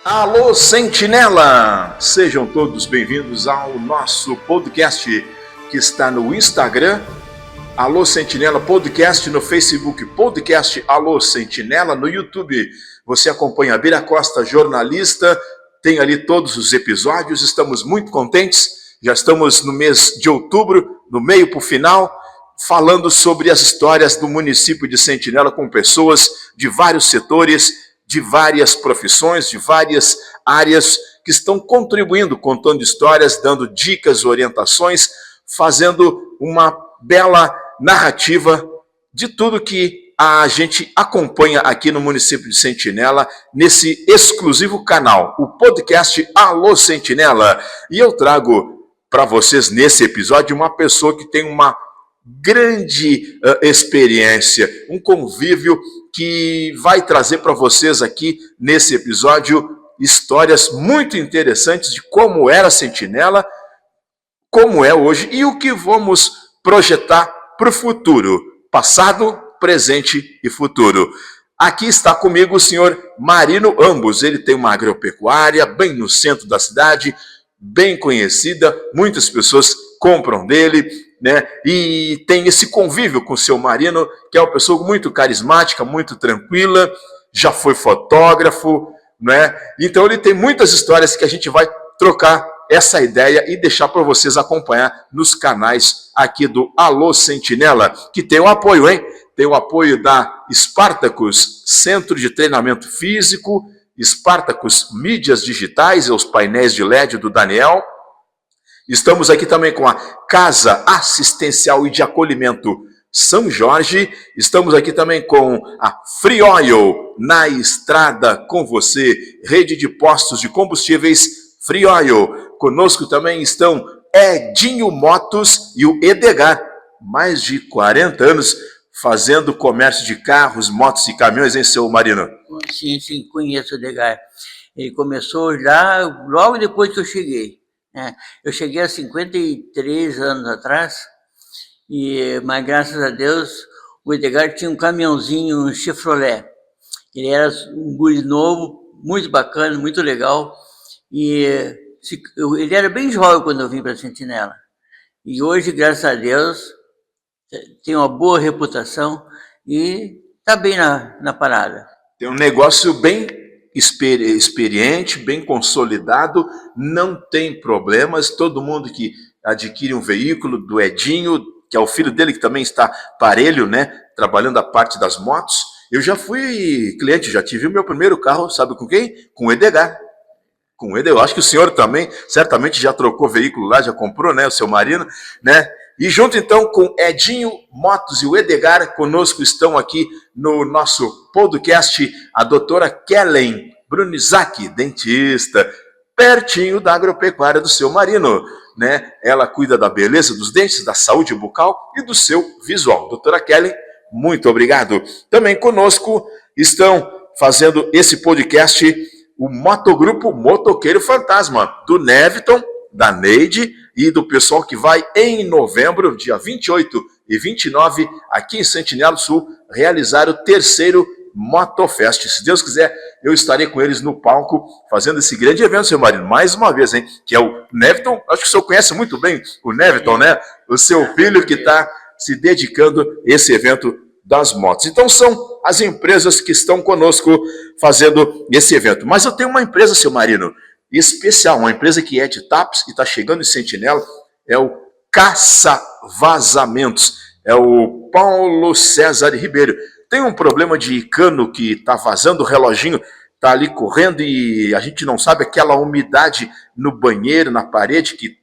Alô, Sentinela! Sejam todos bem-vindos ao nosso podcast que está no Instagram, Alô Sentinela Podcast, no Facebook Podcast Alô Sentinela, no YouTube você acompanha a Bira Costa, jornalista, tem ali todos os episódios, estamos muito contentes, já estamos no mês de outubro, no meio para o final, falando sobre as histórias do município de Sentinela com pessoas de vários setores, de várias profissões, de várias áreas que estão contribuindo, contando histórias, dando dicas, orientações, fazendo uma bela narrativa de tudo que a gente acompanha aqui no município de Sentinela, nesse exclusivo canal, o podcast Alô Sentinela. E eu trago para vocês nesse episódio uma pessoa que tem uma grande experiência, um convívio que vai trazer para vocês aqui nesse episódio histórias muito interessantes de como era Sentinela, como é hoje e o que vamos projetar para o futuro, passado, presente e futuro. Aqui está comigo o senhor Marino Ambos, ele tem uma agropecuária bem no centro da cidade, bem conhecida, muitas pessoas compram dele, né? E tem esse convívio com o seu Marino, que é uma pessoa muito carismática, muito tranquila, já foi fotógrafo, né? Então ele tem muitas histórias que a gente vai trocar essa ideia e deixar para vocês acompanhar nos canais aqui do Alô Sentinela, que tem o apoio, hein? Tem o apoio da Spartacus, Centro de Treinamento Físico, Spartacus Mídias Digitais, os painéis de LED do Daniel. Estamos aqui também com a Casa Assistencial e de Acolhimento São Jorge. Estamos aqui também com a Free Oil, na estrada com você. Rede de postos de combustíveis Free Oil. Conosco também estão Edinho Motos e o Edgar. Mais de 40 anos fazendo comércio de carros, motos e caminhões, hein, seu Marino? Sim, conheço o Edgar. Ele começou lá, logo depois que eu cheguei. Eu cheguei há 53 anos atrás, mas graças a Deus o Edgar tinha um caminhãozinho, um Chevrolet. Ele era um guri novo, muito bacana, muito legal. E ele era bem jovem quando eu vim para Sentinela. E hoje, graças a Deus, tem uma boa reputação e está bem na parada. Tem um negócio bem experiente, bem consolidado, não tem problemas. Todo mundo que adquire um veículo do Edinho, que é o filho dele que também está parelho, né, trabalhando a parte das motos. Eu já fui cliente, já tive o meu primeiro carro, sabe com quem? Com o Edgar. Com o Edgar. Eu acho que o senhor também certamente já trocou veículo lá, já comprou, né, o seu Marino, né? E junto então com Edinho Motos e o Edgar, conosco estão aqui no nosso podcast a doutora Kellen Brunizak, dentista, pertinho da agropecuária do seu Marino, né? Ela cuida da beleza dos dentes, da saúde bucal e do seu visual. Doutora Kellen, muito obrigado. Também conosco estão fazendo esse podcast o Motogrupo Motoqueiro Fantasma, do Neviton, da Neide e do pessoal que vai em novembro, dia 28 e 29, aqui em Sentinela do Sul, realizar o terceiro Motofest. Se Deus quiser, eu estarei com eles no palco, fazendo esse grande evento, seu Marino, mais uma vez, hein? Que é o Neviton. Acho que o senhor conhece muito bem o Neviton, né? O seu filho que está se dedicando a esse evento das motos. Então são as empresas que estão conosco fazendo esse evento. Mas eu tenho uma empresa, seu Marino, especial, uma empresa que é de TAPS e está chegando em Sentinela, é o Caça Vazamentos, é o Paulo César Ribeiro. Tem um problema de cano que está vazando, o reloginho está ali correndo e a gente não sabe aquela umidade no banheiro, na parede, que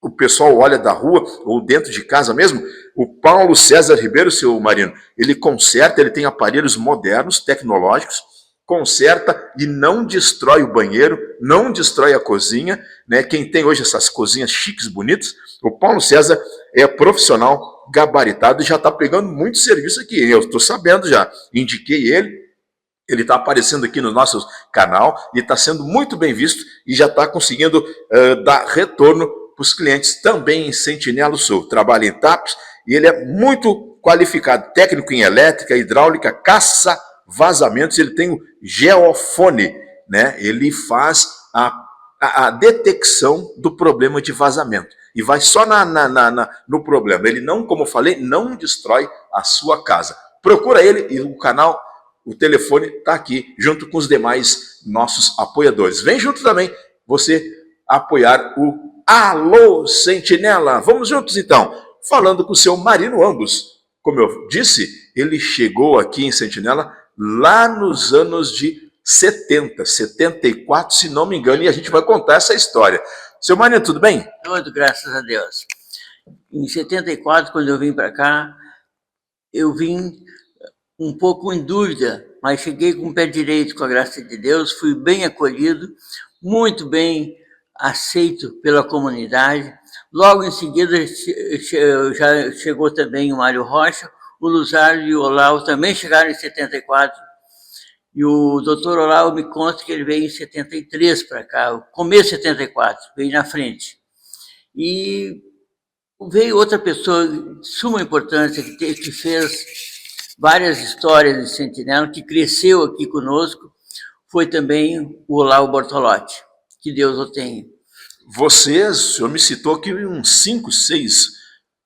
o pessoal olha da rua ou dentro de casa mesmo. O Paulo César Ribeiro, seu Marino, ele conserta, ele tem aparelhos modernos, tecnológicos, conserta e não destrói o banheiro, não destrói a cozinha, né? Quem tem hoje essas cozinhas chiques, bonitas, o Paulo César é profissional, gabaritado e já está pegando muito serviço aqui. Eu estou sabendo já, indiquei ele está aparecendo aqui no nosso canal e está sendo muito bem visto e já está conseguindo dar retorno para os clientes também em Sentinela do Sul. Trabalha em TAPS e ele é muito qualificado, técnico em elétrica, hidráulica, caça vazamentos. Ele tem o geofone, né, ele faz a detecção do problema de vazamento. E vai só no problema. Ele não, como eu falei, não destrói a sua casa. Procura ele e o canal, o telefone está aqui, junto com os demais nossos apoiadores. Vem junto também, você apoiar o Alô Sentinela. Vamos juntos então, falando com o seu Marino Ambos. Como eu disse, ele chegou aqui em Sentinela lá nos anos de 70, 74, se não me engano, e a gente vai contar essa história. Seu Marino, tudo bem? Tudo, graças a Deus. Em 74, quando eu vim para cá, eu vim um pouco em dúvida, mas cheguei com o pé direito, com a graça de Deus, fui bem acolhido, muito bem aceito pela comunidade. Logo em seguida já chegou também o Mário Rocha, o Luzardo e o Olau também chegaram em 74. E o doutor Olau me conta que ele veio em 73 para cá, começo de 74, veio na frente. E veio outra pessoa de suma importância, que fez várias histórias de Sentinela, que cresceu aqui conosco, foi também o Olau Bortolotti, que Deus o tenha. O senhor me citou aqui uns 5, 6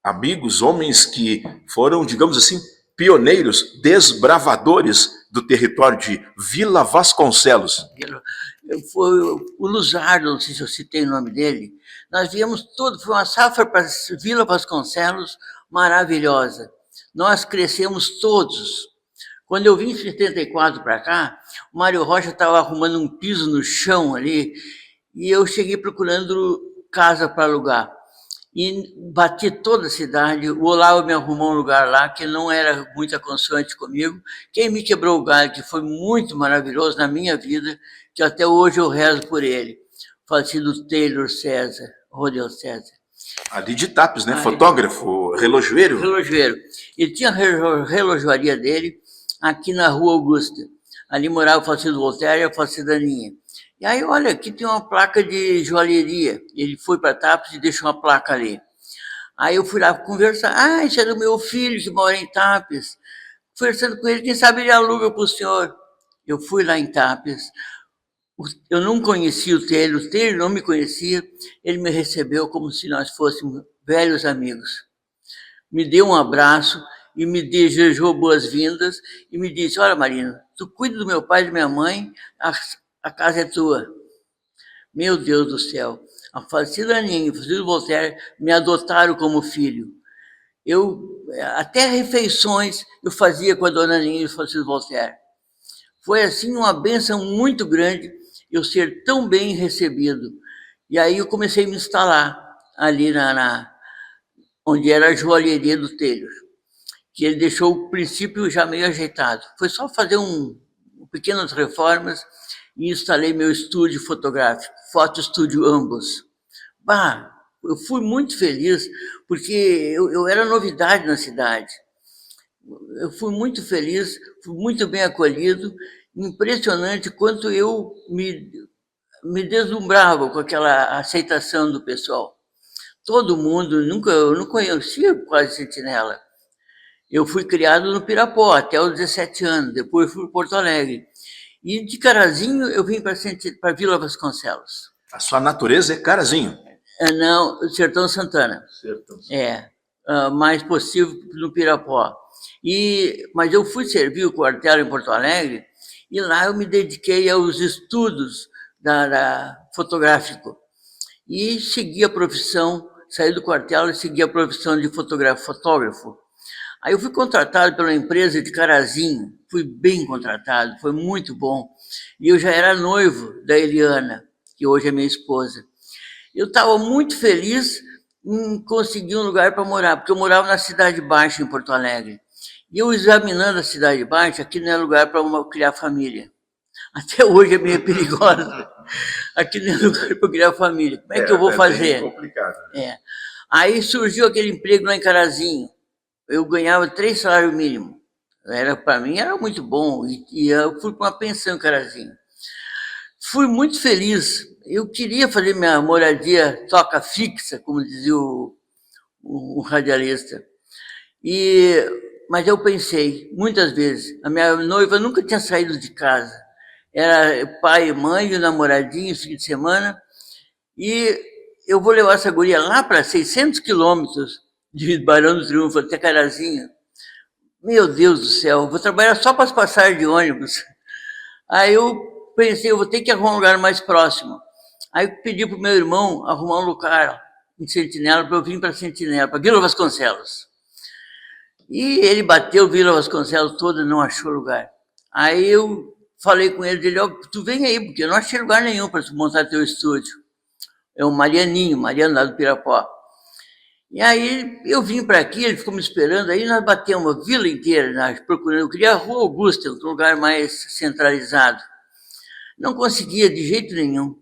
amigos, homens que foram, digamos assim, pioneiros, desbravadores do território de Vila Vasconcelos. Foi o Luzardo, não sei se eu citei o nome dele. Nós viemos tudo, foi uma safra para Vila Vasconcelos maravilhosa. Nós crescemos todos. Quando eu vim em 74 para cá, o Mário Rocha estava arrumando um piso no chão ali, e eu cheguei procurando casa para alugar. E bati toda a cidade, o Olavo me arrumou um lugar lá que não era muito aconsoante comigo. Quem me quebrou o galho, que foi muito maravilhoso na minha vida, que até hoje eu rezo por ele, falecido Taylor César, Rodel César. Ali de Tapes, né? Fotógrafo, relojoeiro. Relojoeiro. Ele tinha a relojoaria dele aqui na Rua Augusta. Ali morava o falecido Voltaire e a falecida Aninha. E aí, olha, aqui tem uma placa de joalheria. Ele foi para Tapes e deixou uma placa ali. Aí eu fui lá conversar. Ah, isso é do meu filho que mora em Tapes. Conversando com ele, quem sabe ele aluga para o senhor. Eu fui lá em Tapes. Eu não conhecia o Taylor não me conhecia. Ele me recebeu como se nós fôssemos velhos amigos. Me deu um abraço e me desejou boas-vindas e me disse, olha, Marina, tu cuida do meu pai e da minha mãe, a casa é tua. Meu Deus do céu. A falecida Aninha e o falecido Voltaire me adotaram como filho. Até refeições eu fazia com a dona Aninha e o falecido Voltaire. Foi assim uma bênção muito grande eu ser tão bem recebido. E aí eu comecei a me instalar ali onde era a joalheria do Taylor, que ele deixou o princípio já meio ajeitado. Foi só fazer pequenas reformas e instalei meu estúdio fotográfico, Foto Estúdio Ambos. Eu fui muito feliz, porque eu era novidade na cidade. Eu fui muito feliz, fui muito bem acolhido, impressionante quanto eu me deslumbrava com aquela aceitação do pessoal. Todo mundo, eu não conhecia quase Sentinela. Eu fui criado no Pirapó até os 17 anos, depois fui para Porto Alegre. E de Carazinho eu vim para Vila Vasconcelos. A sua natureza é Carazinho? Não, Sertão Santana. Sertão. Mais possível no Pirapó. Mas eu fui servir o quartel em Porto Alegre e lá eu me dediquei aos estudos fotográfico. E segui a profissão, saí do quartel e segui a profissão de fotógrafo. Aí eu fui contratado pela empresa de Carazinho, fui bem contratado, foi muito bom. E eu já era noivo da Eliana, que hoje é minha esposa. Eu estava muito feliz em conseguir um lugar para morar, porque eu morava na Cidade Baixa, em Porto Alegre. E eu examinando a Cidade Baixa, aqui não é lugar para criar família. Até hoje é meio perigosa. Aqui não é lugar para criar família. Como é que eu vou fazer? É complicado. Aí surgiu aquele emprego lá em Carazinho. Eu ganhava 3 salários mínimos. Para mim era muito bom. E eu fui para uma pensão em Carazinho. Fui muito feliz. Eu queria fazer minha moradia toca fixa, como dizia o radialista. Mas eu pensei, muitas vezes, a minha noiva nunca tinha saído de casa. era pai e mãe, o namoradinho, fim de semana, e eu vou levar essa guria lá para 600 quilômetros de Barão do Triunfo até Carazinho. Meu Deus do céu, vou trabalhar só para as passagens de ônibus. Aí eu pensei, eu vou ter que arrumar um lugar mais próximo. Aí eu pedi para o meu irmão arrumar um lugar em Sentinela para eu vir para Sentinela, para Vila Vasconcelos. E ele bateu Vila Vasconcelos toda, não achou lugar. Aí eu falei com ele, dele, oh, tu vem aí, porque eu não achei lugar nenhum para tu montar teu estúdio. É o Mariano lá do Pirapó. E aí eu vim para aqui, ele ficou me esperando, aí nós batemos a vila inteira, nós procurando, eu queria a Rua Augusta, um lugar mais centralizado. Não conseguia de jeito nenhum.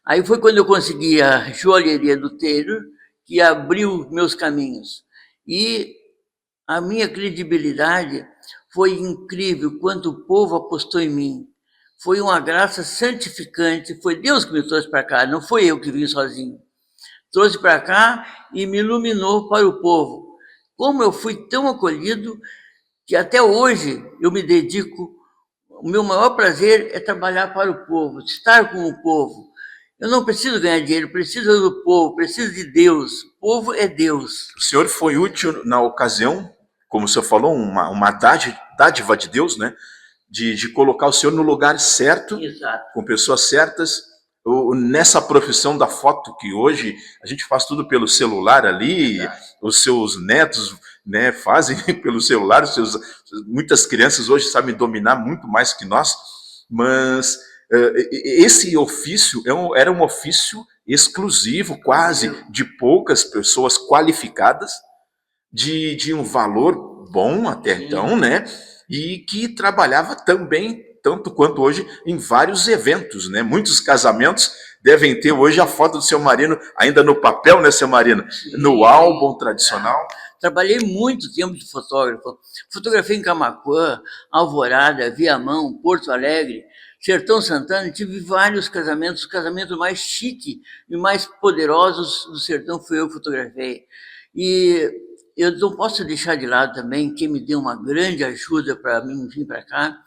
Aí foi quando eu consegui a joalheria do Taylor, que abriu meus caminhos. E a minha credibilidade foi incrível, quanto o povo apostou em mim. Foi uma graça santificante, foi Deus que me trouxe para cá, não foi eu que vim sozinho. Trouxe para cá e me iluminou para o povo. Como eu fui tão acolhido que até hoje eu me dedico, o meu maior prazer é trabalhar para o povo, estar com o povo. Eu não preciso ganhar dinheiro, preciso do povo, preciso de Deus. O povo é Deus. O senhor foi útil na ocasião, como o senhor falou, uma dádiva de Deus, né? De colocar o senhor no lugar certo, Exato. Com pessoas certas, nessa profissão da foto, que hoje a gente faz tudo pelo celular ali, Exato. Os seus netos, né, fazem pelo celular, muitas crianças hoje sabem dominar muito mais que nós, mas esse ofício era um ofício exclusivo, quase, de poucas pessoas qualificadas, de um valor bom até então, né? E que trabalhava também, tanto quanto hoje, em vários eventos, né? Muitos casamentos devem ter hoje a foto do seu marido ainda no papel, né, seu marido? No álbum tradicional. Trabalhei muito tempo de fotógrafo. Fotografei em Camaquã, Alvorada, Viamão, Porto Alegre, Sertão Santana. Tive vários casamentos. O casamento mais chique e mais poderosos do sertão foi eu que fotografei. E eu não posso deixar de lado também, quem me deu uma grande ajuda para mim vir para cá,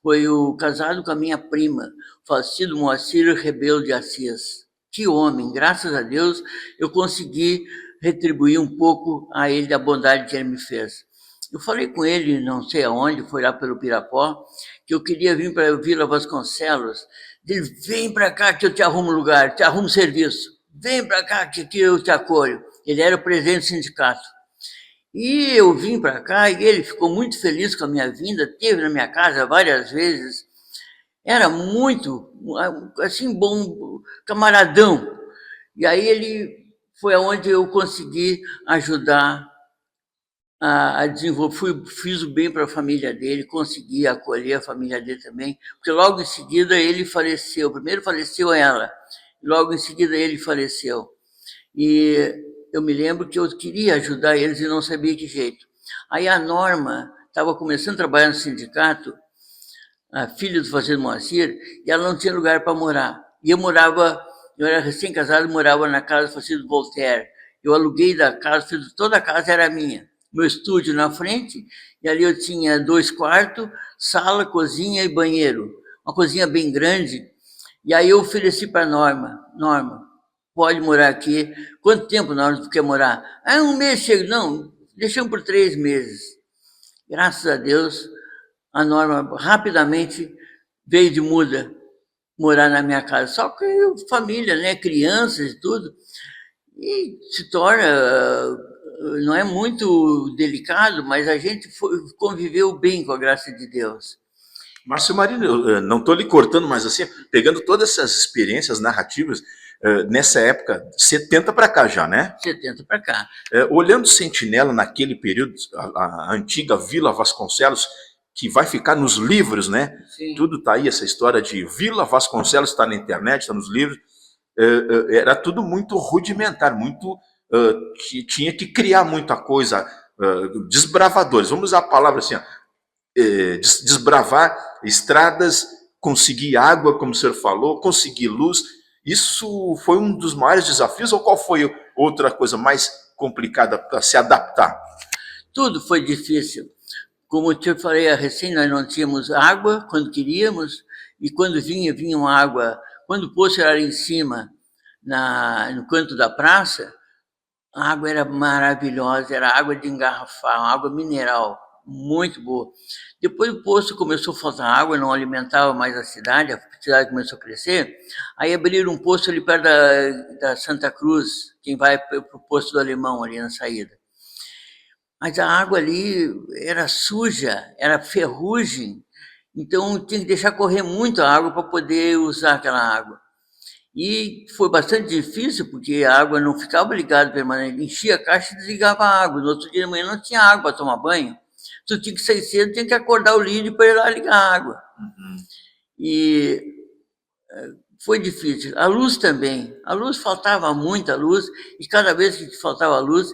foi o casado com a minha prima, falecido Moacir Rebelo de Assis. Que homem, graças a Deus, eu consegui retribuir um pouco a ele da bondade que ele me fez. Eu falei com ele, não sei aonde, foi lá pelo Pirapó, que eu queria vir para Vila Vasconcelos. Ele, vem para cá que eu te arrumo lugar, te arrumo serviço. Vem para cá que eu te acolho. Ele era o presidente do sindicato. E eu vim para cá e ele ficou muito feliz com a minha vinda, esteve na minha casa várias vezes. Era muito, assim, bom, camaradão. E aí ele foi aonde eu consegui ajudar a desenvolver, fiz o bem para a família dele, consegui acolher a família dele também, porque logo em seguida ele faleceu. Primeiro faleceu ela, logo em seguida ele faleceu. E eu me lembro que eu queria ajudar eles e não sabia que jeito. Aí a Norma estava começando a trabalhar no sindicato, a filha do fazendeiro Moacir, e ela não tinha lugar para morar. E eu era recém-casado, morava na casa do fazendeiro Voltaire. Eu aluguei da casa, toda a casa era minha. Meu estúdio na frente, e ali eu tinha 2 quartos, sala, cozinha e banheiro. Uma cozinha bem grande. E aí eu ofereci para a Norma, pode morar aqui. Quanto tempo nós quer morar? Ah, 1 mês chega. Não, deixamos por 3 meses. Graças a Deus, a Norma rapidamente veio de muda morar na minha casa. Só que família, né, crianças e tudo. E se torna, não é muito delicado, mas a gente conviveu bem com a graça de Deus. Márcio Marino, eu não estou lhe cortando, mas assim, pegando todas essas experiências narrativas, nessa época, 70 para cá já, né? 70 para cá. Olhando Sentinela naquele período, a antiga Vila Vasconcelos, que vai ficar nos livros, né? Sim. Tudo está aí, essa história de Vila Vasconcelos, está na internet, está nos livros. Era tudo muito rudimentar, muito que tinha que criar muita coisa, desbravadores, vamos usar a palavra assim, desbravar estradas, conseguir água, como o senhor falou, conseguir luz. Isso foi um dos maiores desafios, ou qual foi outra coisa mais complicada para se adaptar? Tudo foi difícil. Como eu te falei, recém nós não tínhamos água quando queríamos, e quando vinha uma água, quando o poço era em cima, no canto da praça, a água era maravilhosa, era água de engarrafar, água mineral, muito boa. Depois o poço começou a faltar água, não alimentava mais a cidade começou a crescer, aí abriram um poço ali perto da Santa Cruz, quem vai para o Poço do Alemão, ali na saída. Mas a água ali era suja, era ferrugem, então tinha que deixar correr muito a água para poder usar aquela água. E foi bastante difícil, porque a água não ficava ligada permanente, enchia a caixa e desligava a água. No outro dia de manhã não tinha água para tomar banho. Tu tinha que sair cedo, tinha que acordar o líder para ir lá ligar a água. E foi difícil. A luz também. A luz, faltava muita luz, e cada vez que faltava luz,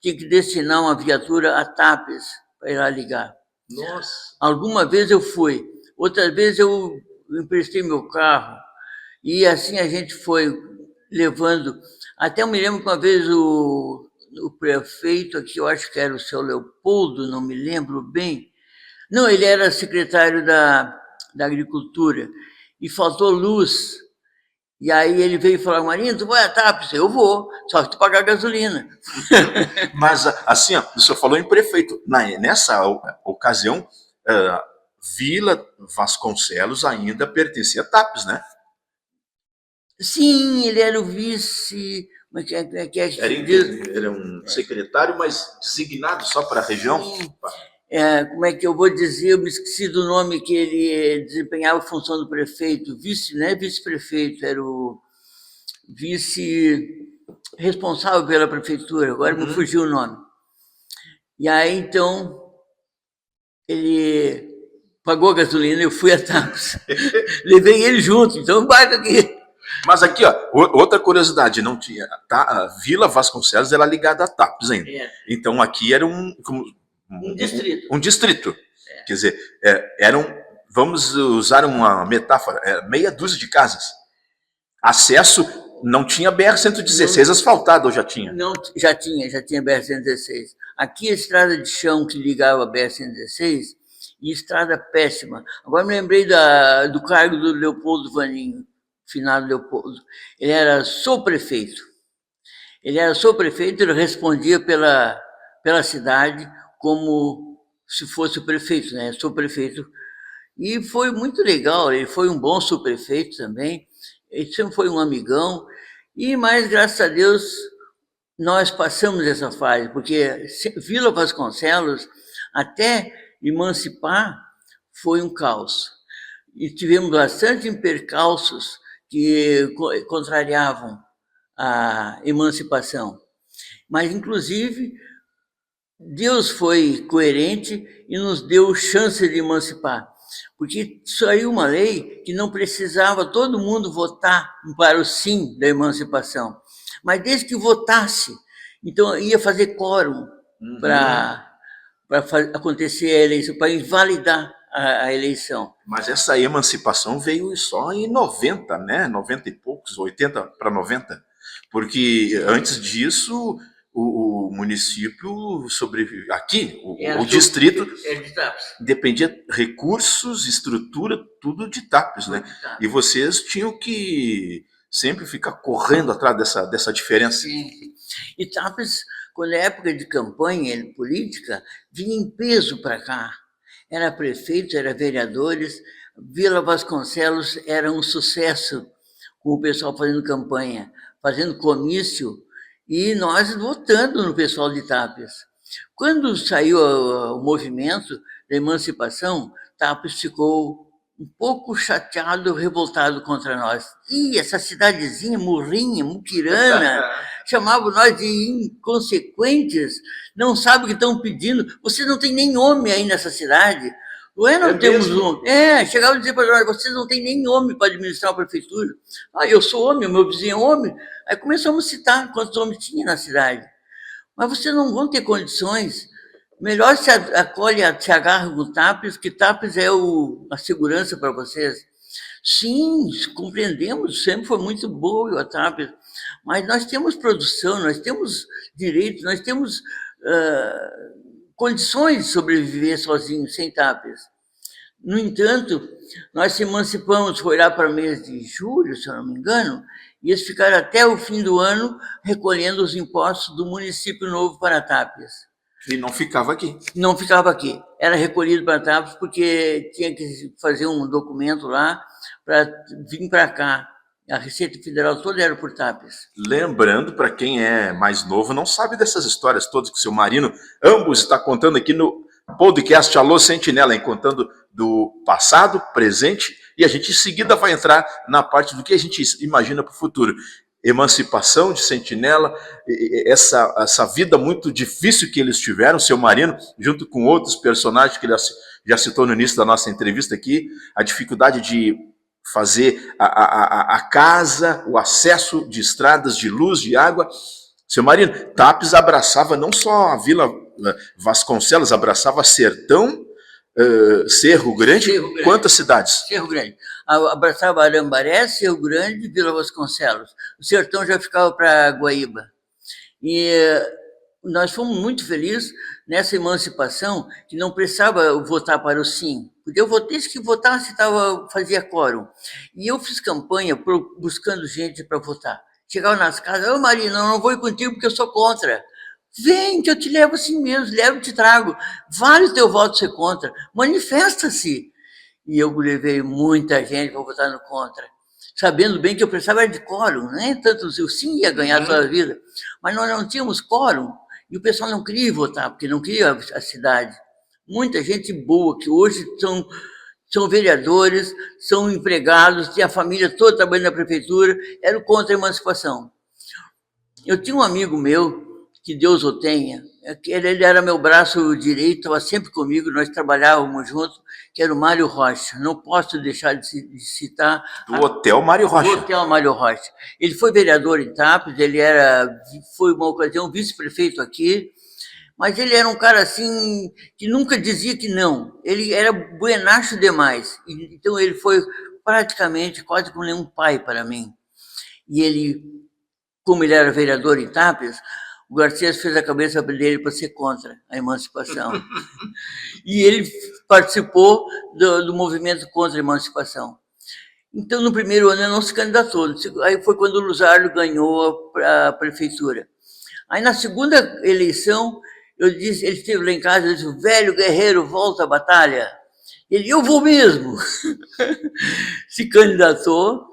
tinha que destinar uma viatura a TAPES para ir lá ligar. Nossa! Alguma vez eu fui, outras vezes eu emprestei meu carro, e assim a gente foi levando. Até eu me lembro que uma vez o prefeito aqui, eu acho que era o seu Leopoldo, não me lembro bem. Não, ele era secretário da Agricultura, e faltou luz. E aí ele veio falar, Marinho, tu vai a TAPES? Eu vou, só que tu pagar gasolina. Mas, assim, ó, o senhor falou em prefeito. Nessa ocasião, Vila Vasconcelos ainda pertencia a TAPES, né? Sim, ele era o vice... Era um secretário, mas designado só para a região? Sim. Como é que eu vou dizer? Eu me esqueci do nome que ele desempenhava a função do prefeito. Vice, não é vice-prefeito, era o vice responsável pela prefeitura, agora me fugiu o nome. E aí, então, ele pagou a gasolina, eu fui a TAPES. Levei ele junto, então embarca aqui. Mas aqui, ó, outra curiosidade, não tinha, tá? A Vila Vasconcelos era ligada a TAPES ainda. Então aqui era um distrito. Um distrito. Quer dizer, vamos usar uma metáfora, meia dúzia de casas. Acesso, não tinha BR-116 asfaltada, ou já tinha? Não, já tinha BR-116. Aqui a estrada de chão que ligava a BR-116, e estrada péssima. Agora me lembrei do cargo do Leopoldo Vaninho, finado Leopoldo. Ele era sou-prefeito. Ele respondia pela cidade como se fosse o prefeito, né? Sou-prefeito. E foi muito legal, ele foi um bom subprefeito também, ele sempre foi um amigão, mas, graças a Deus, nós passamos essa fase, porque Vila Vasconcelos, até emancipar, foi um caos. E tivemos bastante percalços que contrariavam a emancipação. Mas, inclusive, Deus foi coerente e nos deu chance de emancipar, porque saiu uma lei que não precisava todo mundo votar para o sim da emancipação, mas desde que votasse, então ia fazer quórum para acontecer a eleição, para invalidar a eleição. Mas essa emancipação veio só em 90, né? 90 e poucos, 80 para 90, porque antes disso o município sobreviveu. Aqui, o distrito dependia de recursos, estrutura, tudo de TAPES, né? E vocês tinham que sempre ficar correndo atrás dessa diferença. Sim. E TAPES, quando é época de campanha política, vinha em peso para cá. Era prefeito, era vereadores. Vila Vasconcelos era um sucesso com o pessoal fazendo campanha, fazendo comício, e nós votando no pessoal de TAPES. Quando saiu o movimento da emancipação, TAPES ficou um pouco chateado, revoltado contra nós. Essa cidadezinha, Murrinha, Muquirana, chamavam nós de inconsequentes, não sabem o que estão pedindo, vocês não têm nem homem aí nessa cidade. Não temos um. Chegava a dizer para nós, vocês não têm nem homem para administrar a prefeitura. Eu sou homem, o meu vizinho é homem. Aí começamos a citar quantos homens tinha na cidade. Mas vocês não vão ter condições. Melhor se acolhe, se agarra com TAPES, que TAPES é a segurança para vocês. Sim, compreendemos, sempre foi muito boa a TAPES, mas nós temos produção, nós temos direitos, nós temos condições de sobreviver sozinhos, sem TAPES. No entanto, nós se emancipamos, foi lá para o mês de julho, se eu não me engano, e eles ficaram até o fim do ano recolhendo os impostos do município novo para Tápias. E não ficava aqui? Não ficava aqui. Era recolhido para Tápias porque tinha que fazer um documento lá para vir para cá. A Receita Federal toda era por Tápias. Lembrando, para quem é mais novo, não sabe dessas histórias todas que o seu Marino ambos está contando aqui no podcast Alô Sentinela, contando do passado, presente, e a gente em seguida vai entrar na parte do que a gente imagina para o futuro. Emancipação de Sentinela, essa vida muito difícil que eles tiveram, seu Marino, junto com outros personagens que ele já citou no início da nossa entrevista aqui, a dificuldade de fazer a casa, o acesso de estradas, de luz, de água. Seu Marino, Tápias abraçava não só a Vila Vasconcelos, abraçava Sertão, Cerro Grande, quantas cidades? Cerro Grande. Abraçava Arambaré, Cerro Grande e Vila Vasconcelos. O Sertão já ficava para Guaíba. E nós fomos muito felizes nessa emancipação, que não precisava votar para o sim. Porque eu votei, se que votasse, fazia quórum. E eu fiz campanha buscando gente para votar. Chegava nas casas, ô Marina, eu não vou ir contigo porque eu sou contra. Vem, que eu te levo assim mesmo, levo e te trago. Vale o teu voto ser contra. Manifesta-se. E eu levei muita gente para votar no contra, sabendo bem que eu precisava de quórum, né? Tanto o sim ia ganhar toda a vida, mas nós não tínhamos quórum e o pessoal não queria votar, porque não queria a cidade. Muita gente boa, que hoje são vereadores, são empregados, tem a família toda trabalhando na prefeitura, era contra a emancipação. Eu tinha um amigo meu, que Deus o tenha, ele era meu braço direito, estava sempre comigo, nós trabalhávamos juntos, que era o Mário Rocha. Não posso deixar de citar... Do Hotel Mário Rocha. Do Hotel Mário Rocha. Ele foi vereador em Tápias, foi uma ocasião vice-prefeito aqui, mas ele era um cara assim, que nunca dizia que não. Ele era buenacho demais. Então ele foi praticamente quase como um pai para mim. E ele, como ele era vereador em Tápias, o Garcês fez a cabeça dele para ser contra a emancipação. E ele participou do movimento contra a emancipação. Então, no primeiro ano, ele não se candidatou. Aí foi quando o Luzardo ganhou a prefeitura. Aí, na segunda eleição, ele esteve lá em casa e disse, velho guerreiro, volta à batalha. Ele, eu vou mesmo. Se candidatou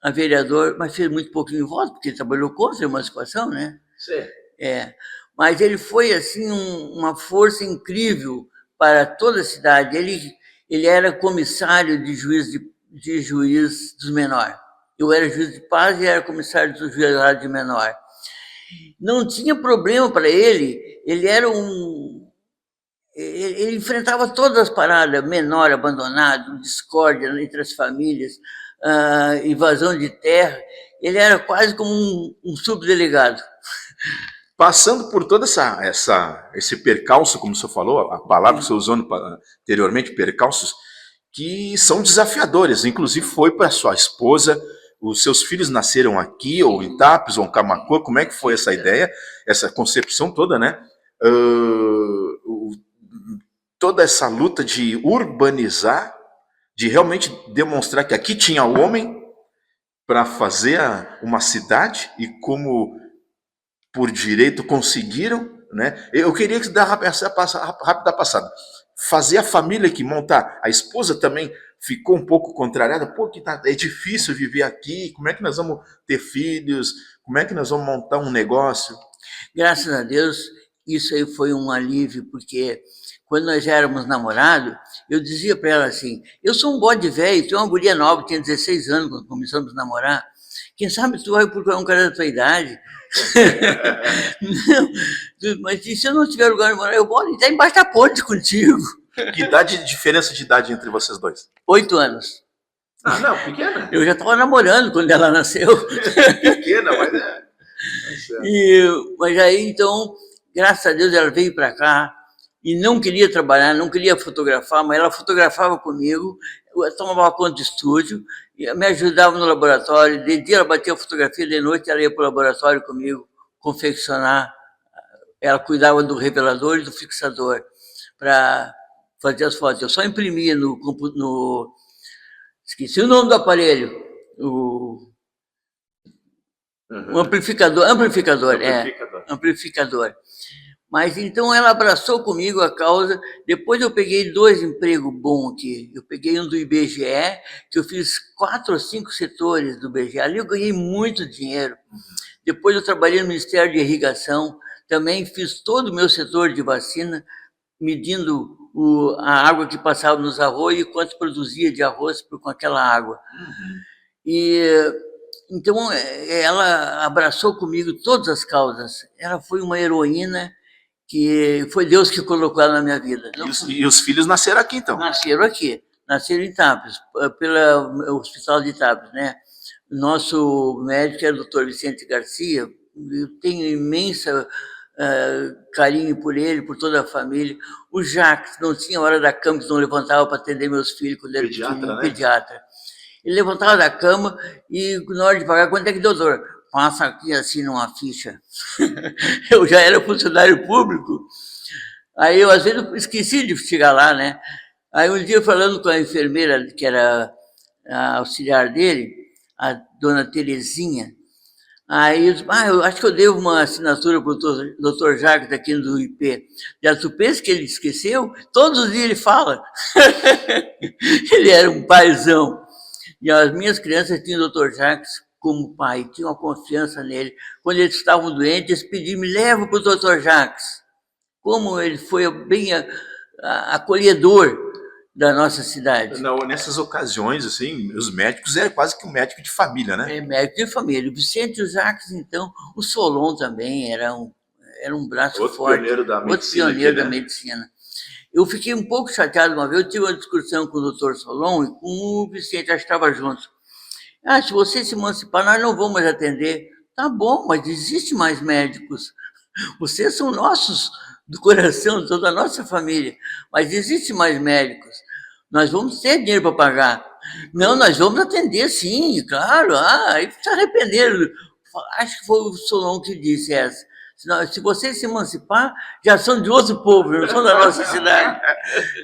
a vereador, mas fez muito pouquinho voto, porque ele trabalhou contra a emancipação, né? Sim. Mas ele foi assim uma força incrível para toda a cidade. Ele era comissário de juiz dos menores. Eu era juiz de paz e era comissário do juizado de menor. Não tinha problema para ele. Ele enfrentava todas as paradas, menor abandonado, discórdia entre as famílias, invasão de terra. Ele era quase como um subdelegado. Passando por todo esse percalço, como o senhor falou, a palavra que o senhor usou anteriormente, percalços, que são desafiadores. Inclusive foi para sua esposa, os seus filhos nasceram aqui, ou em Tápias, ou em Camaquã. Como é que foi essa ideia, essa concepção toda, né? Toda essa luta de urbanizar, de realmente demonstrar que aqui tinha homem para fazer uma cidade e como por direito conseguiram, né? Eu queria que dar essa rápida passada. Fazer a família que montar, a esposa também ficou um pouco contrariada, é difícil viver aqui, como é que nós vamos ter filhos, como é que nós vamos montar um negócio? Graças a Deus, isso aí foi um alívio, porque quando nós já éramos namorados, eu dizia para ela assim, eu sou um bode velho, tu é uma guria nova, tinha 16 anos quando começamos a namorar, quem sabe tu vai procurar um cara da tua idade? Não, mas se eu não tiver lugar de morar, eu vou estar embaixo da ponte contigo. Que diferença de idade entre vocês dois? 8 anos. Ah, não, pequena. Eu já estava namorando quando ela nasceu. Pequena, mas Mas aí, então, graças a Deus, ela veio para cá e não queria trabalhar, não queria fotografar, mas ela fotografava comigo, eu tomava conta do estúdio, me ajudava no laboratório, de dia ela batia a fotografia, de noite ela ia para o laboratório comigo, confeccionar, ela cuidava do revelador e do fixador, para fazer as fotos. Eu só imprimia esqueci o nome do aparelho, o amplificador, amplificador. Mas então ela abraçou comigo a causa. Depois eu peguei 2 empregos bons aqui. Eu peguei um do IBGE, que eu fiz 4 ou 5 setores do IBGE. Ali eu ganhei muito dinheiro. Depois eu trabalhei no Ministério de Irrigação. Também fiz todo o meu setor de vacina, medindo a água que passava nos arroios e quanto produzia de arroz com aquela água. E então ela abraçou comigo todas as causas. Ela foi uma heroína, que foi Deus que colocou ela na minha vida. E os filhos nasceram aqui, então? Nasceram aqui, nasceram em Tapes, pelo Hospital de Tapes, né? Nosso médico é o Dr. Vicente Garcia. Eu tenho imensa carinho por ele, por toda a família. O Jacques não tinha hora da cama, que não levantava para atender meus filhos quando ele tinha um pediatra. Ele levantava da cama e, na hora de pagar, quanto é que, doutor? Passa aqui assim numa ficha. Eu já era funcionário público, aí eu às vezes esqueci de chegar lá, né? Aí um dia, falando com a enfermeira, que era a auxiliar dele, a dona Terezinha, aí eu disse, eu acho que eu devo uma assinatura para o doutor Jacques aqui do IP. Já tu pensa que ele esqueceu? Todos os dias ele fala. Ele era um paizão. E as minhas crianças tinham o doutor Jacques como pai, tinham uma confiança nele. Quando eles estavam doentes, eles pediam, me leva para o doutor Jacques. Como ele foi bem acolhedor da nossa cidade. Não, nessas ocasiões, assim, os médicos eram quase que um médico de família, né? É, médico de família. O Vicente e o Jacques, então, o Solon também era um braço outro forte. Pioneiro da medicina, outro pioneiro aqui, né? da medicina. Eu fiquei um pouco chateado uma vez, eu tive uma discussão com o doutor Solon e com o Vicente, acho que estava junto. Se você se emancipar, nós não vamos mais atender. Tá bom, mas existe mais médicos. Vocês são nossos, do coração, toda a nossa família. Mas existe mais médicos. Nós vamos ter dinheiro para pagar. Não, nós vamos atender, sim, claro. Aí se arrependeram. Acho que foi o Solon que disse essa. Se vocês se emancipar, já são de outro povo, não são da nossa cidade.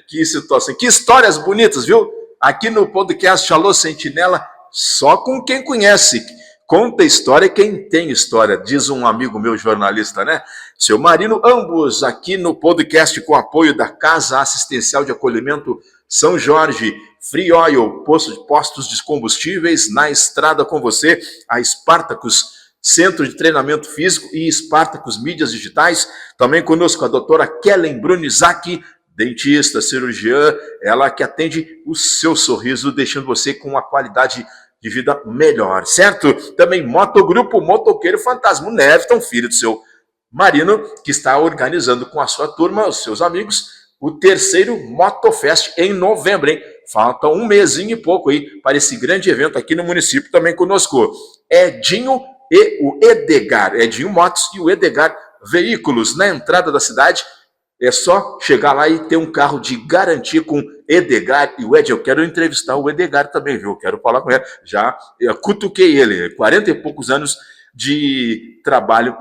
Que situação, que histórias bonitas, viu? Aqui no podcast Alô Sentinela, só com quem conhece. Conta história quem tem história, diz um amigo meu jornalista, né? Seu Marino, ambos aqui no podcast com apoio da Casa Assistencial de Acolhimento São Jorge, Free Oil, postos de combustíveis, na estrada com você, a Spartacus, Centro de Treinamento Físico e Spartacus Mídias Digitais. Também conosco a doutora Kellen Brunizaki, dentista, cirurgiã, ela que atende o seu sorriso, deixando você com uma qualidade de vida melhor, certo? Também Motogrupo Motoqueiro Fantasma, o Neverton, filho do seu Marino, que está organizando com a sua turma, os seus amigos, o 3º Motofest em novembro, hein? Falta um mesinho e pouco aí para esse grande evento aqui no município. Também conosco Edinho e o Edgar, Edinho Motos e o Edgar Veículos, na entrada da cidade. É só chegar lá e ter um carro de garantia com Edgar e o Ed. Eu quero entrevistar o Edgar também, viu? Quero falar com ele. Já cutuquei ele, 40 e poucos anos de trabalho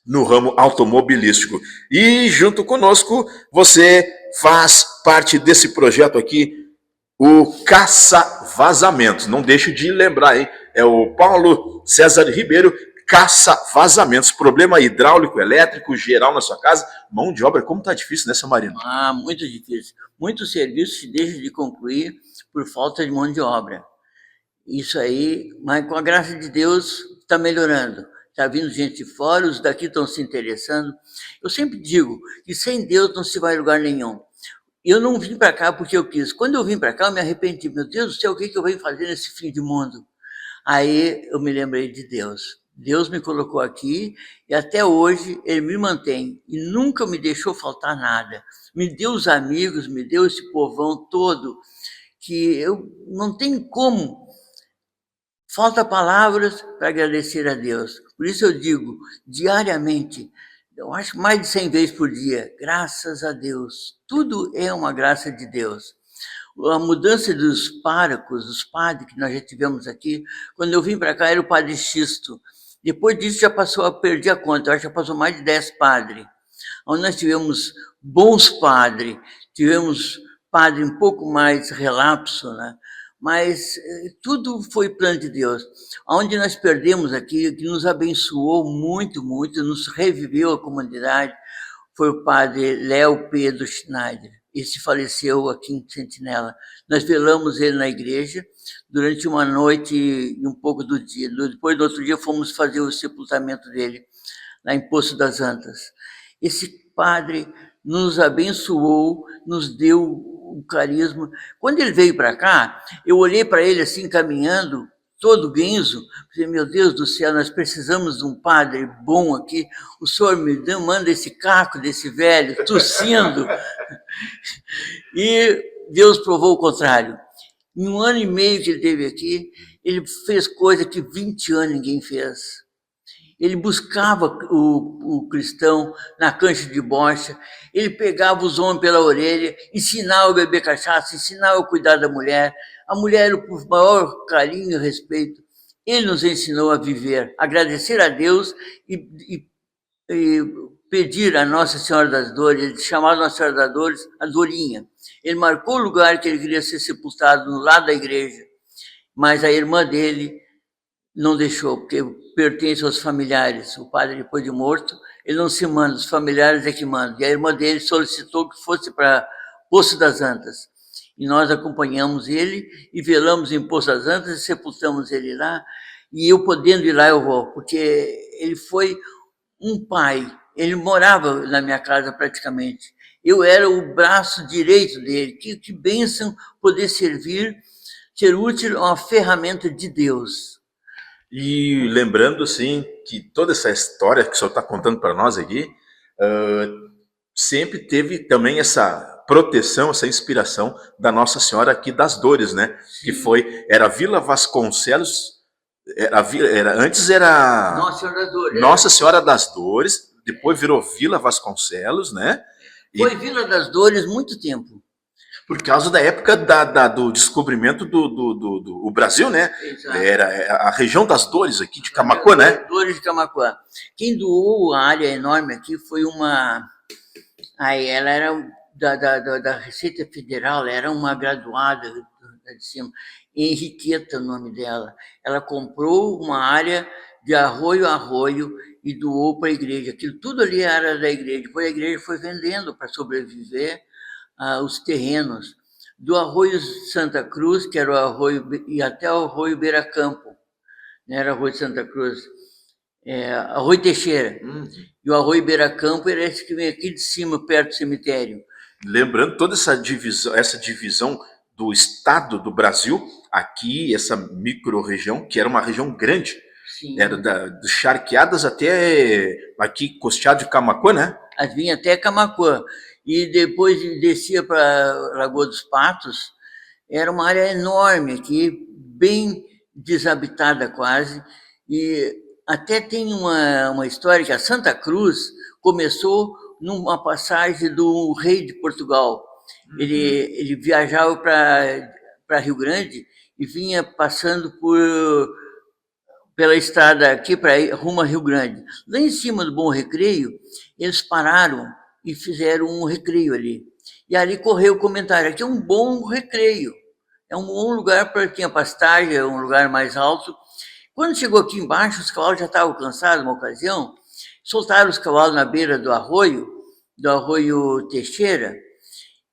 no ramo automobilístico. E junto conosco, você faz parte desse projeto aqui, o Caça Vazamentos. Não deixe de lembrar, hein? É o Paulo César Ribeiro, Caça Vazamentos. Problema hidráulico, elétrico, geral na sua casa. Mão de obra, como tá difícil, né, seu Marino? Muito difícil. Muitos serviços se deixam de concluir por falta de mão de obra. Isso aí, mas com a graça de Deus, está melhorando. Está vindo gente de fora, os daqui estão se interessando. Eu sempre digo que sem Deus não se vai a lugar nenhum. Eu não vim para cá porque eu quis. Quando eu vim para cá, eu me arrependi. Meu Deus do céu, o que eu venho fazer nesse fim de mundo? Aí eu me lembrei de Deus. Deus me colocou aqui e até hoje Ele me mantém e nunca me deixou faltar nada. Me deu os amigos, me deu esse povão todo, que eu não tenho como. Falta palavras para agradecer a Deus. Por isso eu digo, diariamente, eu acho mais de 100 vezes por dia, graças a Deus. Tudo é uma graça de Deus. A mudança dos párocos, dos padres que nós já tivemos aqui, quando eu vim para cá era o padre Xisto. Depois disso já passou, perdi a conta, eu acho que já passou mais de 10 padres. Onde nós tivemos bons padres, tivemos padre um pouco mais relapso, né? Mas tudo foi plano de Deus. Onde nós perdemos aqui, que nos abençoou muito, muito, nos reviveu a comunidade, foi o padre Léo Pedro Schneider. Esse faleceu aqui em Sentinela. Nós velamos ele na igreja durante uma noite e um pouco do dia. Depois, no outro dia, fomos fazer o sepultamento dele, lá em Poço das Antas. Esse padre nos abençoou, nos deu o carisma. Quando ele veio para cá, eu olhei para ele assim, caminhando, todo guinzo, falei, meu Deus do céu, nós precisamos de um padre bom aqui, o senhor me manda esse caco desse velho, tossindo. E Deus provou o contrário. Em 1 ano e meio que ele esteve aqui, ele fez coisa que 20 anos ninguém fez. Ele buscava o cristão na cancha de bocha, ele pegava os homens pela orelha, ensinava a beber cachaça, ensinava a cuidar da mulher. A mulher era o maior carinho e respeito. Ele nos ensinou a viver, agradecer a Deus e pedir a Nossa Senhora das Dores, ele chamava Nossa Senhora das Dores a Dorinha. Ele marcou o lugar que ele queria ser sepultado no lado da igreja, mas a irmã dele não deixou, porque pertence aos familiares. O padre, depois de morto, ele não se manda, os familiares é que mandam. E a irmã dele solicitou que fosse para Poço das Antas. E nós acompanhamos ele e velamos em Poço das Antas e sepultamos ele lá. E eu podendo ir lá, eu vou, porque ele foi um pai. Ele morava na minha casa praticamente. Eu era o braço direito dele. Que bênção poder servir, ser útil, uma ferramenta de Deus. E lembrando, assim, que toda essa história que o senhor está contando para nós aqui, sempre teve também essa proteção, essa inspiração da Nossa Senhora aqui das Dores, né? Sim. Que era Vila Vasconcelos, antes era Nossa Senhora das Dores. Nossa Senhora das Dores, depois virou Vila Vasconcelos, né? Foi Vila das Dores muito tempo. Por causa da época do descobrimento do Brasil, né? Exato. Era a região das Dores aqui, de Camaquã, né? Dores de Camaquã. Quem doou a área enorme aqui foi uma... ela era da Receita Federal, era uma graduada de cima. Henriqueta, o nome dela. Ela comprou uma área de arroio a arroio e doou para a igreja. Aquilo tudo ali era da igreja. Depois a igreja foi vendendo para sobreviver os terrenos do arroio Santa Cruz, que era o arroio, e até o arroio Beira Campo, não era arroio Santa Cruz, arroio Teixeira. E o arroio Beira Campo era esse que vem aqui de cima, perto do cemitério. Lembrando toda essa divisão do estado do Brasil, aqui, essa micro-região, que era uma região grande. Sim. Era de Charqueadas até aqui, Costeado de Camaquã, né? Vinha até Camaquã. E depois descia para Lagoa dos Patos, era uma área enorme aqui, bem desabitada quase, e até tem uma história que a Santa Cruz começou numa passagem do rei de Portugal. Ele viajava para Rio Grande e vinha passando pela estrada aqui rumo a Rio Grande. Lá em cima do Bom Recreio, eles pararam e fizeram um recreio ali. E ali correu o comentário, aqui é um bom recreio, é um bom lugar para tinha pastagem, é um lugar mais alto. Quando chegou aqui embaixo, os cavalos já estavam cansados, uma ocasião, soltaram os cavalos na beira do arroio Teixeira,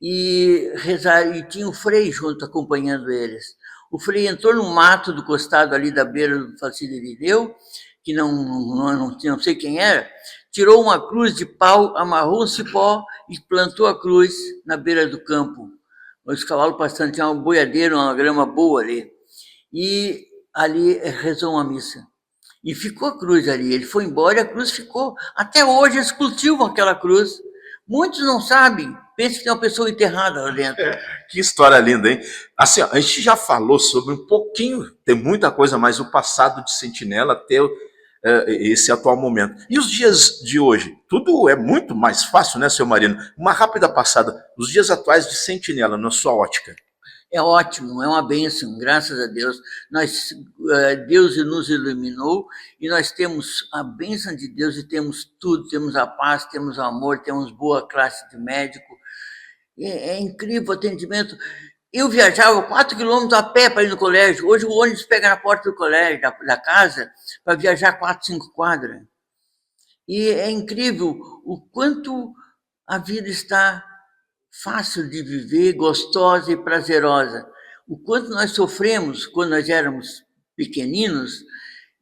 e rezaram, e tinha o Frei junto acompanhando eles. O Frei entrou no mato do costado ali da beira do Facilio Irineu, que não sei quem era, tirou uma cruz de pau, amarrou um cipó e plantou a cruz na beira do campo. Os cavalos passando, tinha um boiadeiro, uma grama boa ali. E ali rezou uma missa. E ficou a cruz ali. Ele foi embora e a cruz ficou. Até hoje eles cultivam aquela cruz. Muitos não sabem, pensam que tem uma pessoa enterrada lá dentro. Que história linda, hein? Assim, a gente já falou sobre um pouquinho, tem muita coisa, mas o passado de Sentinela até esse atual momento. E os dias de hoje? Tudo é muito mais fácil, né, seu Marino? Uma rápida passada, os dias atuais de Sentinela, na sua ótica. É ótimo, é uma bênção, graças a Deus. Deus nos iluminou e nós temos a bênção de Deus e temos tudo, temos a paz, temos o amor, temos boa classe de médico. É incrível o atendimento. Eu viajava 4 quilômetros a pé para ir no colégio. Hoje o ônibus pega na porta do colégio, da casa, para viajar 4, 5 quadras. E é incrível o quanto a vida está fácil de viver, gostosa e prazerosa. O quanto nós sofremos quando nós éramos pequeninos,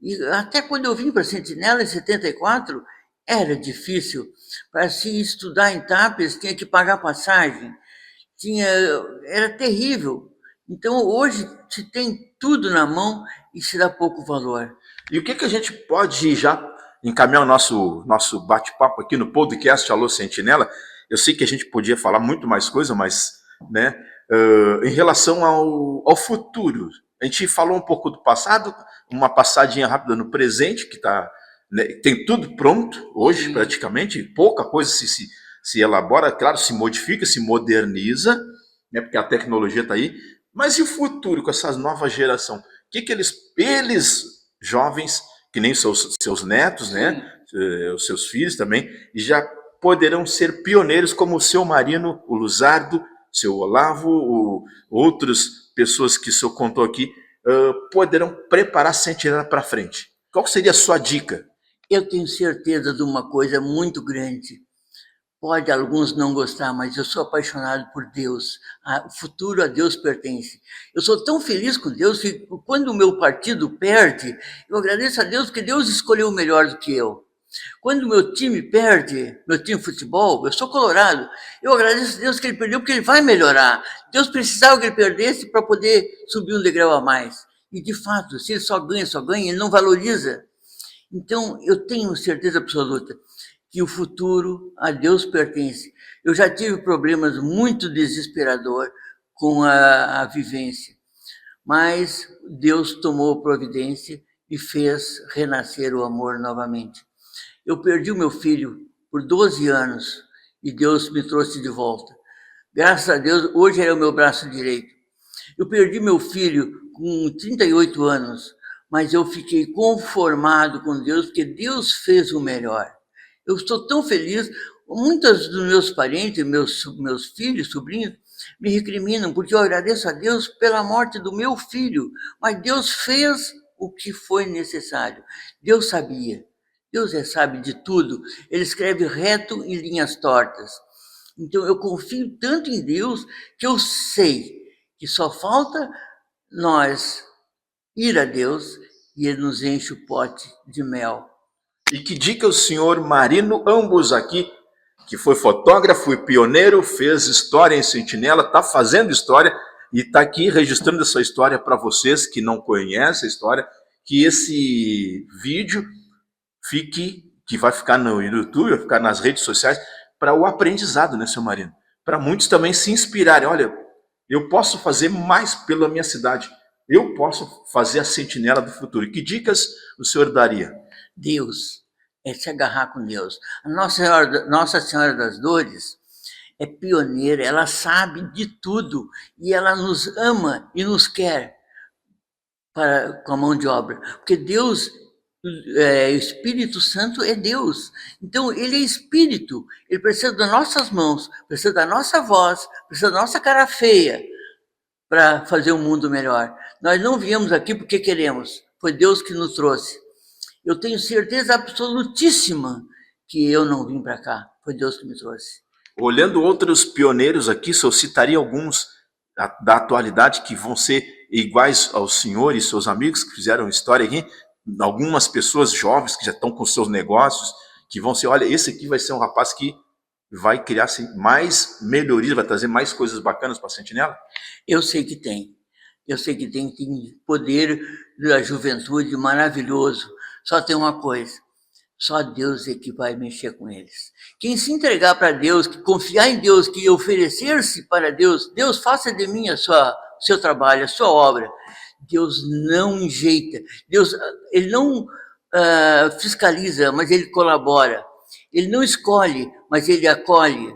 e até quando eu vim para Sentinela em 74, era difícil. Para se estudar em Tapes, tinha que pagar passagem, era terrível. Então, hoje, se tem tudo na mão e se dá pouco valor. E o que a gente pode já encaminhar o nosso bate-papo aqui no podcast Alô Sentinela? Eu sei que a gente podia falar muito mais coisa, mas, né, em relação ao futuro, a gente falou um pouco do passado, uma passadinha rápida no presente, que tá, né, tem tudo pronto hoje. Sim. Praticamente, pouca coisa se elabora, claro, se modifica, se moderniza, né, porque a tecnologia está aí. Mas e o futuro com essa nova geração? O que eles jovens, que nem seus netos, né, os seus filhos também, já poderão ser pioneiros como o seu Marino, o Luzardo, seu Olavo, outras pessoas que o senhor contou aqui, poderão preparar a Sentinela para frente. Qual seria a sua dica? Eu tenho certeza de uma coisa muito grande. Pode alguns não gostar, mas eu sou apaixonado por Deus. O futuro a Deus pertence. Eu sou tão feliz com Deus que quando o meu partido perde, eu agradeço a Deus porque Deus escolheu melhor do que eu. Quando o meu time perde, meu time de futebol, eu sou colorado, eu agradeço a Deus que ele perdeu porque ele vai melhorar. Deus precisava que ele perdesse para poder subir um degrau a mais. E de fato, se ele só ganha, ele não valoriza. Então, eu tenho certeza absoluta que o futuro a Deus pertence. Eu já tive problemas muito desesperadores com a vivência, mas Deus tomou providência e fez renascer o amor novamente. Eu perdi o meu filho por 12 anos e Deus me trouxe de volta. Graças a Deus, hoje ele é o meu braço direito. Eu perdi meu filho com 38 anos, mas eu fiquei conformado com Deus, porque Deus fez o melhor. Eu estou tão feliz. Muitos dos meus parentes, meus filhos, sobrinhos, me recriminam, porque eu agradeço a Deus pela morte do meu filho, mas Deus fez o que foi necessário. Deus sabia. Deus sabe de tudo. Ele escreve reto em linhas tortas. Então, eu confio tanto em Deus que eu sei que só falta nós ir a Deus e Ele nos enche o pote de mel. E que dica o senhor Marino Ambos aqui, que foi fotógrafo e pioneiro, fez história em Sentinela, está fazendo história e está aqui registrando essa história para vocês que não conhecem a história, que esse vídeo que vai ficar no YouTube, vai ficar nas redes sociais, para o aprendizado, né, seu Marino? Para muitos também se inspirarem. Olha, eu posso fazer mais pela minha cidade. Eu posso fazer a Sentinela do futuro. E que dicas o senhor daria? Deus, é se agarrar com Deus. A Nossa Senhora das Dores é pioneira, ela sabe de tudo e ela nos ama e nos quer com a mão de obra. Porque Deus, Espírito Santo é Deus. Então, ele é Espírito. Ele precisa das nossas mãos, precisa da nossa voz, precisa da nossa cara feia para fazer um mundo melhor. Nós não viemos aqui porque queremos. Foi Deus que nos trouxe. Eu tenho certeza absolutíssima que eu não vim para cá. Foi Deus que me trouxe. Olhando outros pioneiros aqui, eu citaria alguns da atualidade que vão ser iguais ao senhor e seus amigos que fizeram história aqui. Algumas pessoas jovens que já estão com seus negócios, que vão ser, olha, esse aqui vai ser um rapaz que vai criar assim, mais melhorias, vai trazer mais coisas bacanas para a Sentinela? Eu sei que tem. Eu sei que tem poder da juventude maravilhoso. Só tem uma coisa, só Deus é que vai mexer com eles. Quem se entregar para Deus, que confiar em Deus, que oferecer-se para Deus, Deus faça de mim seu trabalho, a sua obra. Deus não enjeita, Deus, Ele não fiscaliza, mas Ele colabora. Ele não escolhe, mas Ele acolhe.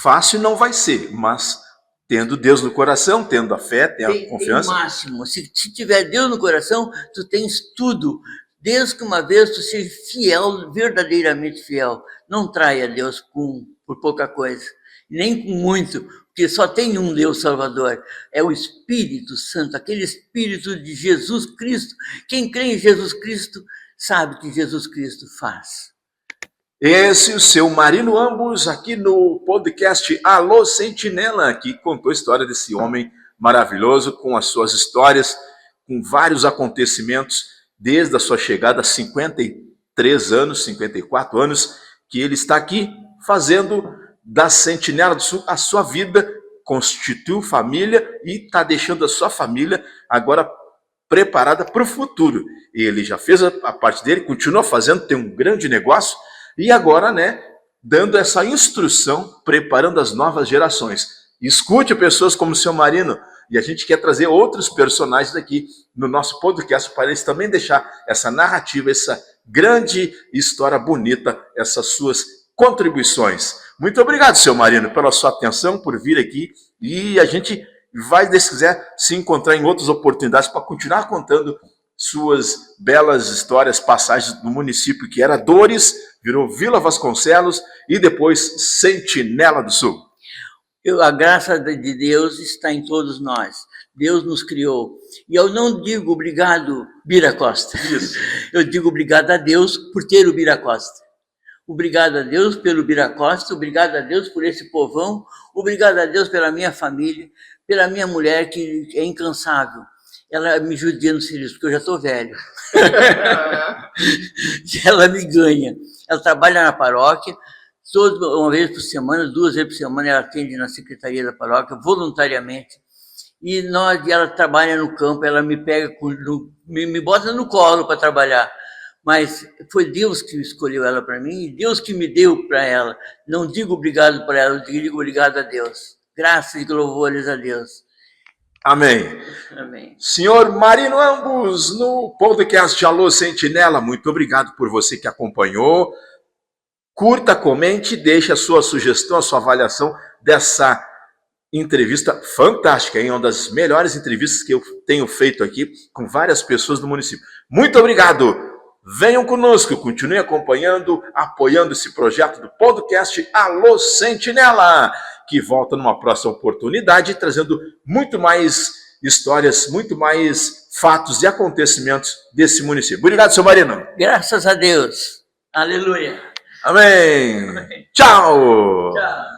Fácil não vai ser, mas tendo Deus no coração, tendo a fé, tendo a confiança. Tem o máximo. Se tiver Deus no coração, tu tens tudo. Desde que uma vez tu seja fiel, verdadeiramente fiel. Não traia Deus por pouca coisa. nem com muito, porque só tem um Deus Salvador, é o Espírito Santo, aquele Espírito de Jesus Cristo. Quem crê em Jesus Cristo sabe o que Jesus Cristo faz. Esse o seu Marino Ambos, aqui no podcast Alô Sentinela, que contou a história desse homem maravilhoso, com as suas histórias, com vários acontecimentos, desde a sua chegada, 53 anos, 54 anos, que ele está aqui fazendo da Sentinela do Sul a sua vida, constituiu família e está deixando a sua família agora preparada para o futuro. Ele já fez a parte dele, continua fazendo, tem um grande negócio, e agora, né, dando essa instrução, preparando as novas gerações. Escute pessoas como o seu Marino, e a gente quer trazer outros personagens aqui no nosso podcast para eles também deixar essa narrativa, essa grande história bonita, essas suas contribuições. Muito obrigado, seu Marino, pela sua atenção, por vir aqui, e a gente vai, se quiser, se encontrar em outras oportunidades para continuar contando suas belas histórias, passagens do município que era Dores, virou Vila Vasconcelos e depois Sentinela do Sul. A graça de Deus está em todos nós. Deus nos criou. E eu não digo obrigado, Bira Costa. Isso. Eu digo obrigado a Deus por ter o Bira Costa. Obrigado a Deus pelo Bira Costa, obrigado a Deus por esse povão, obrigado a Deus pela minha família, pela minha mulher, que é incansável. Ela me judia no serviço, porque eu já estou velho. Ela me ganha. Ela trabalha na paróquia, uma vez por semana, 2 vezes por semana, ela atende na secretaria da paróquia, voluntariamente. E ela trabalha no campo, ela me pega, me bota no colo para trabalhar. Mas foi Deus que escolheu ela para mim, e Deus que me deu para ela. Não digo obrigado para ela, eu digo obrigado a Deus. Graças e louvores a Deus. Amém. Amém. Senhor Marino Ambos, no podcast Alô Sentinela, muito obrigado por você que acompanhou. Curta, comente, deixe a sua sugestão, a sua avaliação dessa entrevista fantástica, hein? Uma das melhores entrevistas que eu tenho feito aqui com várias pessoas do município. Muito obrigado! Venham conosco, continue acompanhando, apoiando esse projeto do podcast Alô Sentinela, que volta numa próxima oportunidade, trazendo muito mais histórias, muito mais fatos e acontecimentos desse município. Obrigado, seu Marino. Graças a Deus. Aleluia. Amém. Tchau. Tchau.